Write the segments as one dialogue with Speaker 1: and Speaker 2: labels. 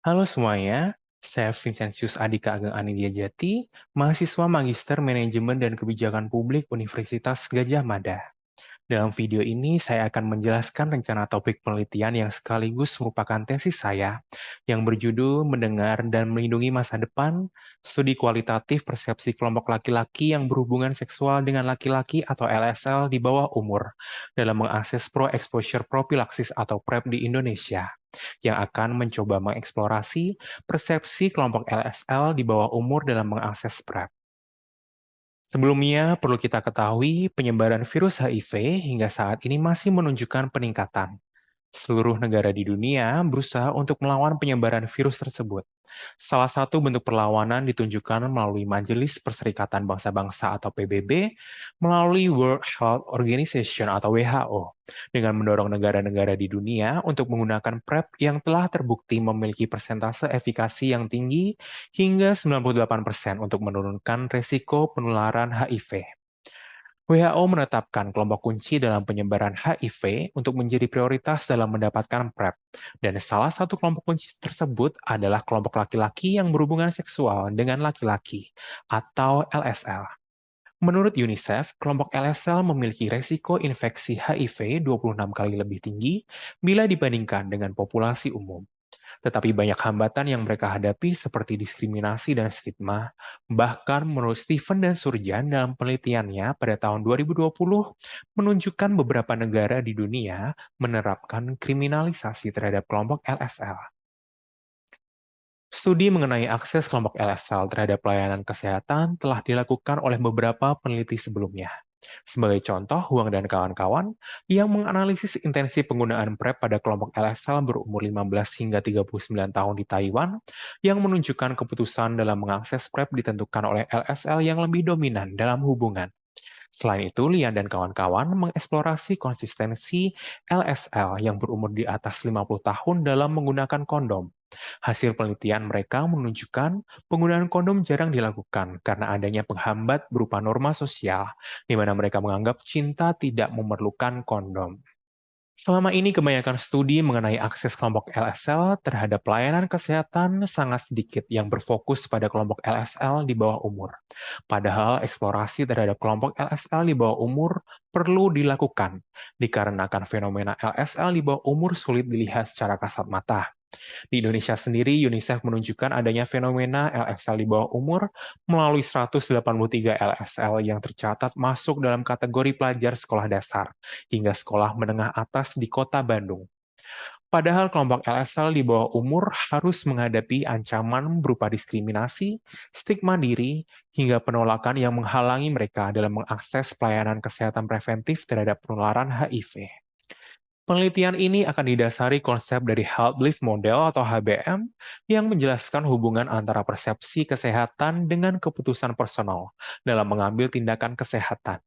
Speaker 1: Halo semuanya, saya Vincentius Adhika Ageng Anidiajati, mahasiswa Magister Manajemen dan Kebijakan Publik Universitas Gadjah Mada. Dalam video ini, saya akan menjelaskan rencana topik penelitian yang sekaligus merupakan tesis saya, yang berjudul Mendengar dan Melindungi Masa Depan, Studi Kualitatif Persepsi Kelompok Laki-laki yang Berhubungan Seksual dengan Laki-laki atau LSL di bawah umur, dalam mengakses Pro-Exposure Prophylaxis atau PrEP di Indonesia, yang akan mencoba mengeksplorasi persepsi kelompok LSL di bawah umur dalam mengakses PrEP. Sebelumnya, perlu kita ketahui penyebaran virus HIV hingga saat ini masih menunjukkan peningkatan. Seluruh negara di dunia berusaha untuk melawan penyebaran virus tersebut. Salah satu bentuk perlawanan ditunjukkan melalui Majelis Perserikatan Bangsa-Bangsa atau PBB, melalui World Health Organization atau WHO, dengan mendorong negara-negara di dunia untuk menggunakan PrEP yang telah terbukti memiliki persentase efikasi yang tinggi hingga 98% untuk menurunkan resiko penularan HIV. WHO menetapkan kelompok kunci dalam penyebaran HIV untuk menjadi prioritas dalam mendapatkan PrEP, dan salah satu kelompok kunci tersebut adalah kelompok laki-laki yang berhubungan seksual dengan laki-laki, atau LSL. Menurut UNICEF, kelompok LSL memiliki resiko infeksi HIV 26 kali lebih tinggi bila dibandingkan dengan populasi umum. Tetapi banyak hambatan yang mereka hadapi seperti diskriminasi dan stigma. Bahkan menurut Stephen dan Surjan dalam penelitiannya pada tahun 2020 menunjukkan beberapa negara di dunia menerapkan kriminalisasi terhadap kelompok LSL. Studi mengenai akses kelompok LSL terhadap pelayanan kesehatan telah dilakukan oleh beberapa peneliti sebelumnya. Sebagai contoh, Huang dan kawan-kawan yang menganalisis intensi penggunaan PrEP pada kelompok LSL berumur 15 hingga 39 tahun di Taiwan, yang menunjukkan keputusan dalam mengakses PrEP ditentukan oleh LSL yang lebih dominan dalam hubungan. Selain itu, Lian dan kawan-kawan mengeksplorasi konsistensi LSL yang berumur di atas 50 tahun dalam menggunakan kondom. Hasil penelitian mereka menunjukkan penggunaan kondom jarang dilakukan karena adanya penghambat berupa norma sosial, di mana mereka menganggap cinta tidak memerlukan kondom. Selama ini, kebanyakan studi mengenai akses kelompok LSL terhadap pelayanan kesehatan sangat sedikit yang berfokus pada kelompok LSL di bawah umur. Padahal eksplorasi terhadap kelompok LSL di bawah umur perlu dilakukan, dikarenakan fenomena LSL di bawah umur sulit dilihat secara kasat mata. Di Indonesia sendiri, UNICEF menunjukkan adanya fenomena LSL di bawah umur melalui 183 LSL yang tercatat masuk dalam kategori pelajar sekolah dasar hingga sekolah menengah atas di Kota Bandung. Padahal kelompok LSL di bawah umur harus menghadapi ancaman berupa diskriminasi, stigma diri, hingga penolakan yang menghalangi mereka dalam mengakses pelayanan kesehatan preventif terhadap penularan HIV. Penelitian ini akan didasari konsep dari Health Belief Model atau HBM yang menjelaskan hubungan antara persepsi kesehatan dengan keputusan personal dalam mengambil tindakan kesehatan.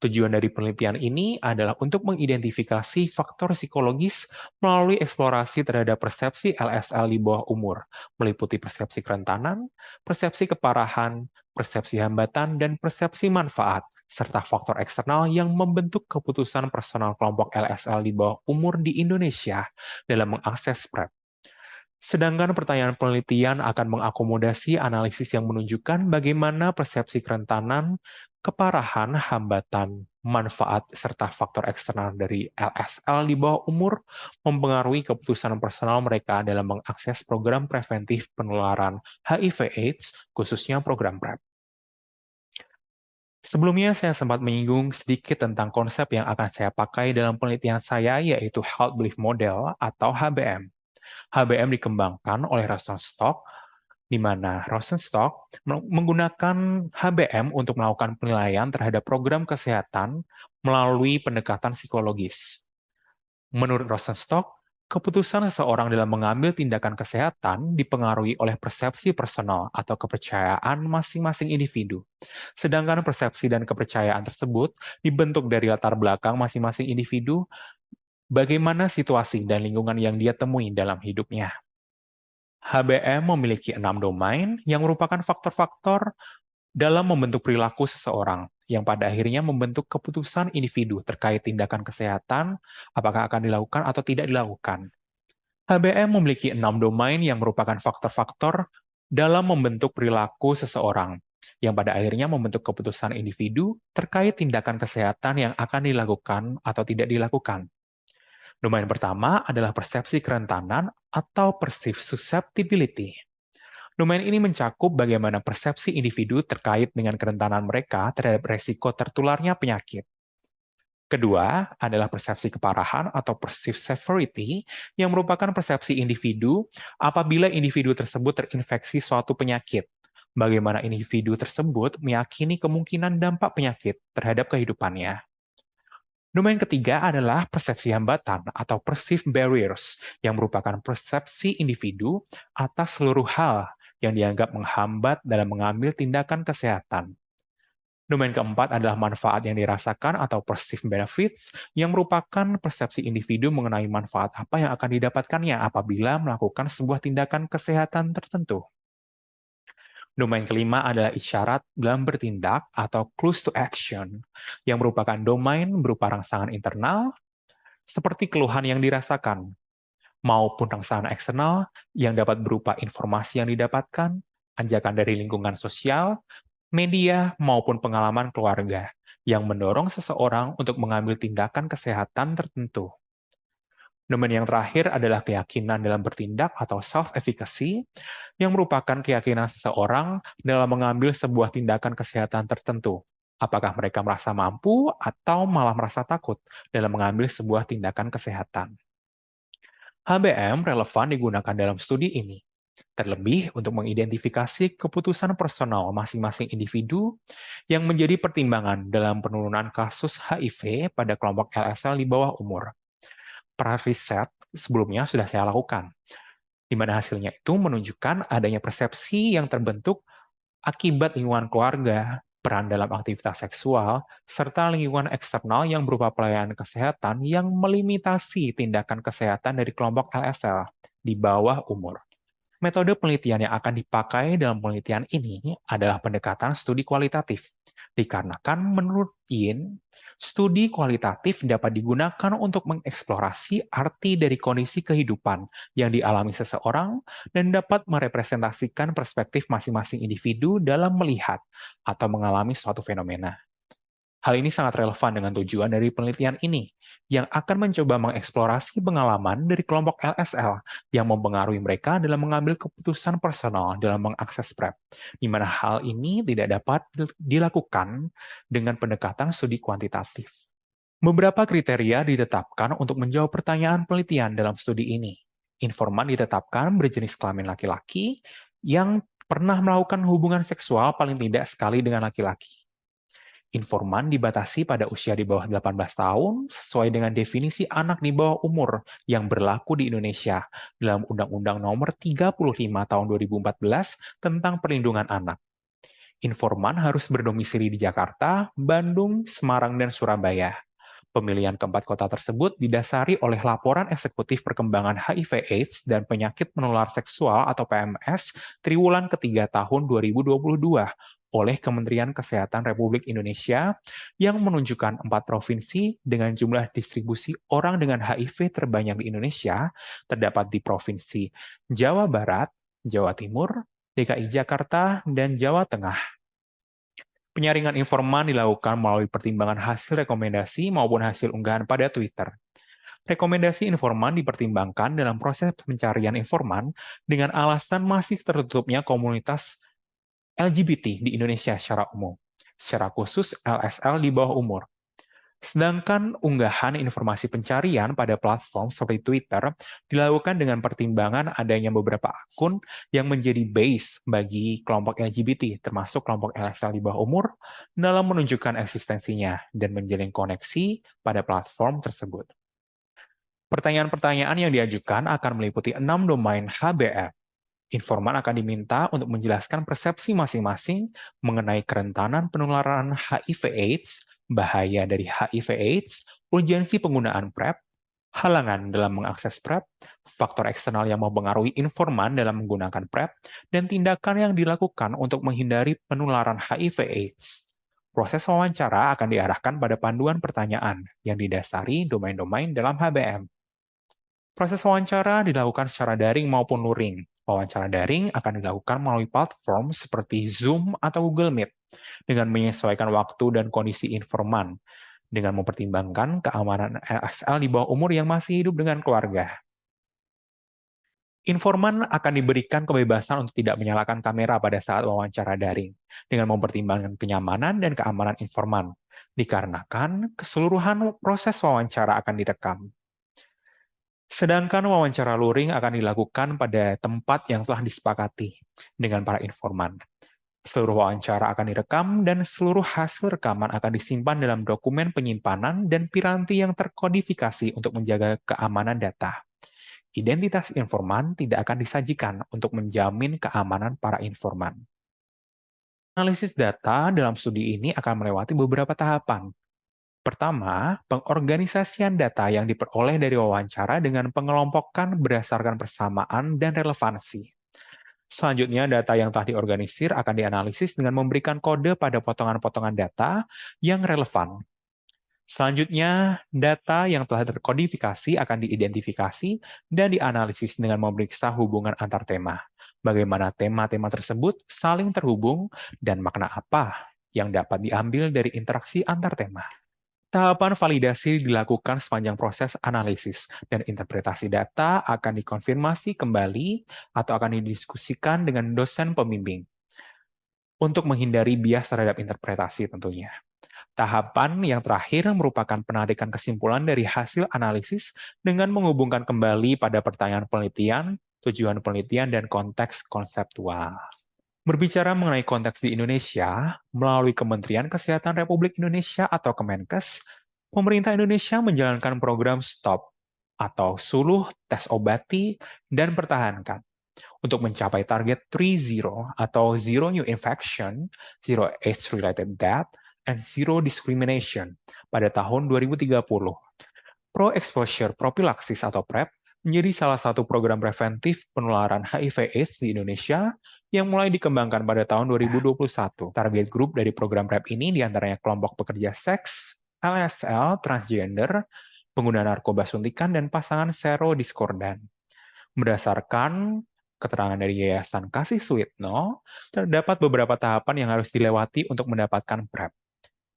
Speaker 1: Tujuan dari penelitian ini adalah untuk mengidentifikasi faktor psikologis melalui eksplorasi terhadap persepsi LSL di bawah umur, meliputi persepsi kerentanan, persepsi keparahan, persepsi hambatan, dan persepsi manfaat, serta faktor eksternal yang membentuk keputusan personal kelompok LSL di bawah umur di Indonesia dalam mengakses PrEP. Sedangkan pertanyaan penelitian akan mengakomodasi analisis yang menunjukkan bagaimana persepsi kerentanan, keparahan, hambatan, manfaat, serta faktor eksternal dari LSL di bawah umur mempengaruhi keputusan personal mereka dalam mengakses program preventif penularan HIV/AIDS, khususnya program PrEP. Sebelumnya, saya sempat menyinggung sedikit tentang konsep yang akan saya pakai dalam penelitian saya, yaitu Health Belief Model atau HBM. HBM dikembangkan oleh Rosenstock, di mana Rosenstock menggunakan HBM untuk melakukan penilaian terhadap program kesehatan melalui pendekatan psikologis. Menurut Rosenstock, keputusan seseorang dalam mengambil tindakan kesehatan dipengaruhi oleh persepsi personal atau kepercayaan masing-masing individu. Sedangkan persepsi dan kepercayaan tersebut dibentuk dari latar belakang masing-masing individu, bagaimana situasi dan lingkungan yang dia temui dalam hidupnya. HBM memiliki 6 domain yang merupakan faktor-faktor dalam membentuk perilaku seseorang, yang pada akhirnya membentuk keputusan individu terkait tindakan kesehatan, apakah akan dilakukan atau tidak dilakukan. HBM memiliki 6 domain yang merupakan faktor-faktor dalam membentuk perilaku seseorang, yang pada akhirnya membentuk keputusan individu terkait tindakan kesehatan yang akan dilakukan atau tidak dilakukan. Domain pertama adalah persepsi kerentanan atau perceived susceptibility. Domain ini mencakup bagaimana persepsi individu terkait dengan kerentanan mereka terhadap resiko tertularnya penyakit. Kedua adalah persepsi keparahan atau perceived severity, yang merupakan persepsi individu apabila individu tersebut terinfeksi suatu penyakit. Bagaimana individu tersebut meyakini kemungkinan dampak penyakit terhadap kehidupannya. Domain ketiga adalah persepsi hambatan atau perceived barriers, yang merupakan persepsi individu atas seluruh hal yang dianggap menghambat dalam mengambil tindakan kesehatan. Domain keempat adalah manfaat yang dirasakan atau perceived benefits, yang merupakan persepsi individu mengenai manfaat apa yang akan didapatkannya apabila melakukan sebuah tindakan kesehatan tertentu. Domain kelima adalah isyarat dalam bertindak atau clues to action, yang merupakan domain berupa rangsangan internal, seperti keluhan yang dirasakan, maupun rangsangan eksternal yang dapat berupa informasi yang didapatkan, ajakan dari lingkungan sosial, media, maupun pengalaman keluarga, yang mendorong seseorang untuk mengambil tindakan kesehatan tertentu. Domain yang terakhir adalah keyakinan dalam bertindak atau self-efficacy, yang merupakan keyakinan seseorang dalam mengambil sebuah tindakan kesehatan tertentu. Apakah mereka merasa mampu atau malah merasa takut dalam mengambil sebuah tindakan kesehatan. HBM relevan digunakan dalam studi ini, terlebih untuk mengidentifikasi keputusan personal masing-masing individu yang menjadi pertimbangan dalam penurunan kasus HIV pada kelompok LSL di bawah umur. Para riset sebelumnya sudah saya lakukan, di mana hasilnya itu menunjukkan adanya persepsi yang terbentuk akibat lingkungan keluarga, peran dalam aktivitas seksual, serta lingkungan eksternal yang berupa pelayanan kesehatan yang melimitasi tindakan kesehatan dari kelompok LSL di bawah umur. Metode penelitian yang akan dipakai dalam penelitian ini adalah pendekatan studi kualitatif. Dikarenakan menurut Yin, studi kualitatif dapat digunakan untuk mengeksplorasi arti dari kondisi kehidupan yang dialami seseorang dan dapat merepresentasikan perspektif masing-masing individu dalam melihat atau mengalami suatu fenomena. Hal ini sangat relevan dengan tujuan dari penelitian ini, yang akan mencoba mengeksplorasi pengalaman dari kelompok LSL yang mempengaruhi mereka dalam mengambil keputusan personal dalam mengakses PrEP, di mana hal ini tidak dapat dilakukan dengan pendekatan studi kuantitatif. Beberapa kriteria ditetapkan untuk menjawab pertanyaan penelitian dalam studi ini. Informan ditetapkan berjenis kelamin laki-laki yang pernah melakukan hubungan seksual paling tidak sekali dengan laki-laki. Informan dibatasi pada usia di bawah 18 tahun sesuai dengan definisi anak di bawah umur yang berlaku di Indonesia dalam Undang-Undang Nomor 35 Tahun 2014 tentang Perlindungan Anak. Informan harus berdomisili di Jakarta, Bandung, Semarang, dan Surabaya. Pemilihan keempat kota tersebut didasari oleh Laporan Eksekutif Perkembangan HIV/AIDS dan Penyakit Menular Seksual atau PMS triwulan ketiga tahun 2022 oleh Kementerian Kesehatan Republik Indonesia yang menunjukkan 4 provinsi dengan jumlah distribusi orang dengan HIV terbanyak di Indonesia terdapat di Provinsi Jawa Barat, Jawa Timur, DKI Jakarta, dan Jawa Tengah. Penyaringan informan dilakukan melalui pertimbangan hasil rekomendasi maupun hasil unggahan pada Twitter. Rekomendasi informan dipertimbangkan dalam proses pencarian informan dengan alasan masih tertutupnya komunitas LGBT di Indonesia secara umum, secara khusus LSL di bawah umur. Sedangkan unggahan informasi pencarian pada platform seperti Twitter dilakukan dengan pertimbangan adanya beberapa akun yang menjadi base bagi kelompok LGBT, termasuk kelompok LSL di bawah umur, dalam menunjukkan eksistensinya dan menjalin koneksi pada platform tersebut. Pertanyaan-pertanyaan yang diajukan akan meliputi 6 domain HBR. Informan akan diminta untuk menjelaskan persepsi masing-masing mengenai kerentanan penularan HIV/AIDS, bahaya dari HIV/AIDS, urgensi penggunaan PrEP, halangan dalam mengakses PrEP, faktor eksternal yang mempengaruhi informan dalam menggunakan PrEP, dan tindakan yang dilakukan untuk menghindari penularan HIV/AIDS. Proses wawancara akan diarahkan pada panduan pertanyaan yang didasari domain-domain dalam HBM. Proses wawancara dilakukan secara daring maupun luring. Wawancara daring akan dilakukan melalui platform seperti Zoom atau Google Meet dengan menyesuaikan waktu dan kondisi informan, dengan mempertimbangkan keamanan ASL di bawah umur yang masih hidup dengan keluarga. Informan akan diberikan kebebasan untuk tidak menyalakan kamera pada saat wawancara daring, dengan mempertimbangkan kenyamanan dan keamanan informan, dikarenakan keseluruhan proses wawancara akan direkam. Sedangkan wawancara luring akan dilakukan pada tempat yang telah disepakati dengan para informan. Seluruh wawancara akan direkam dan seluruh hasil rekaman akan disimpan dalam dokumen penyimpanan dan piranti yang terkodifikasi untuk menjaga keamanan data. Identitas informan tidak akan disajikan untuk menjamin keamanan para informan. Analisis data dalam studi ini akan melewati beberapa tahapan. Pertama, pengorganisasian data yang diperoleh dari wawancara dengan pengelompokan berdasarkan persamaan dan relevansi. Selanjutnya, data yang telah diorganisir akan dianalisis dengan memberikan kode pada potongan-potongan data yang relevan. Selanjutnya, data yang telah terkodifikasi akan diidentifikasi dan dianalisis dengan memeriksa hubungan antar tema. Bagaimana tema-tema tersebut saling terhubung dan makna apa yang dapat diambil dari interaksi antar tema. Tahapan validasi dilakukan sepanjang proses analisis, dan interpretasi data akan dikonfirmasi kembali atau akan didiskusikan dengan dosen pembimbing untuk menghindari bias terhadap interpretasi tentunya. Tahapan yang terakhir merupakan penarikan kesimpulan dari hasil analisis dengan menghubungkan kembali pada pertanyaan penelitian, tujuan penelitian, dan konteks konseptual. Berbicara mengenai konteks di Indonesia, melalui Kementerian Kesehatan Republik Indonesia atau Kemenkes, pemerintah Indonesia menjalankan program STOP atau Suluh, Tes Obati, dan Pertahankan untuk mencapai target 3-0 atau Zero New Infection, Zero AIDS-Related Death, and Zero Discrimination pada tahun 2030. Pro-Exposure Prophylaxis atau PrEP menjadi salah satu program preventif penularan HIV/AIDS di Indonesia yang mulai dikembangkan pada tahun 2021. Target grup dari program PrEP ini diantaranya kelompok pekerja seks, LSL, transgender, pengguna narkoba suntikan, dan pasangan serodiskordan. Berdasarkan keterangan dari Yayasan Kasih Suwitno, terdapat beberapa tahapan yang harus dilewati untuk mendapatkan PrEP.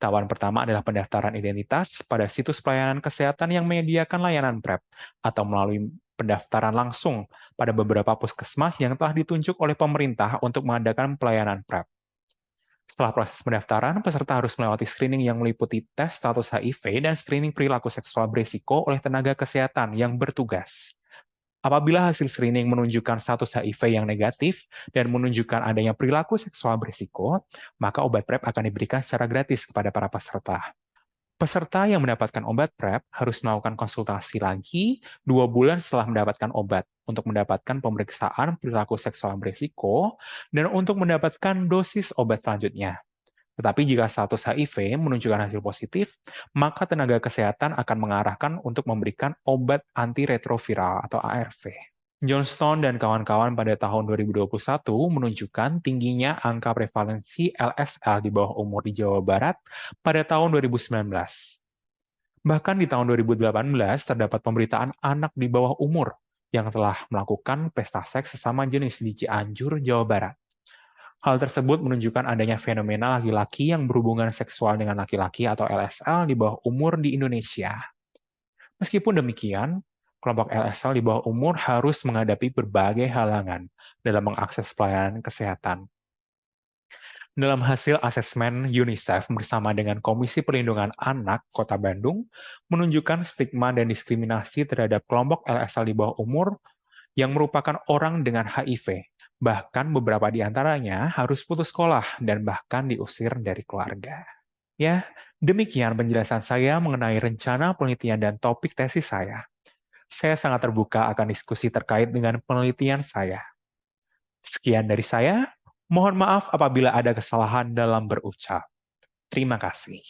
Speaker 1: Tahapan pertama adalah pendaftaran identitas pada situs pelayanan kesehatan yang menyediakan layanan PrEP, atau melalui pendaftaran langsung pada beberapa puskesmas yang telah ditunjuk oleh pemerintah untuk mengadakan pelayanan PrEP. Setelah proses pendaftaran, peserta harus melewati screening yang meliputi tes status HIV dan screening perilaku seksual berisiko oleh tenaga kesehatan yang bertugas. Apabila hasil screening menunjukkan status HIV yang negatif dan menunjukkan adanya perilaku seksual berisiko, maka obat PrEP akan diberikan secara gratis kepada para peserta. Peserta yang mendapatkan obat PrEP harus melakukan konsultasi lagi 2 bulan setelah mendapatkan obat untuk mendapatkan pemeriksaan perilaku seksual berisiko dan untuk mendapatkan dosis obat selanjutnya. Tetapi jika status HIV menunjukkan hasil positif, maka tenaga kesehatan akan mengarahkan untuk memberikan obat antiretroviral atau ARV. Johnston dan kawan-kawan pada tahun 2021 menunjukkan tingginya angka prevalensi LSL di bawah umur di Jawa Barat pada tahun 2019. Bahkan di tahun 2018 terdapat pemberitaan anak di bawah umur yang telah melakukan pesta seks sesama jenis di Cianjur, Jawa Barat. Hal tersebut menunjukkan adanya fenomena laki-laki yang berhubungan seksual dengan laki-laki atau LSL di bawah umur di Indonesia. Meskipun demikian, kelompok LSL di bawah umur harus menghadapi berbagai halangan dalam mengakses pelayanan kesehatan. Dalam hasil asesmen UNICEF bersama dengan Komisi Perlindungan Anak Kota Bandung, menunjukkan stigma dan diskriminasi terhadap kelompok LSL di bawah umur yang merupakan orang dengan HIV. Bahkan beberapa di antaranya harus putus sekolah dan bahkan diusir dari keluarga. Ya, demikian penjelasan saya mengenai rencana penelitian dan topik tesis saya. Saya sangat terbuka akan diskusi terkait dengan penelitian saya. Sekian dari saya. Mohon maaf apabila ada kesalahan dalam berucap. Terima kasih.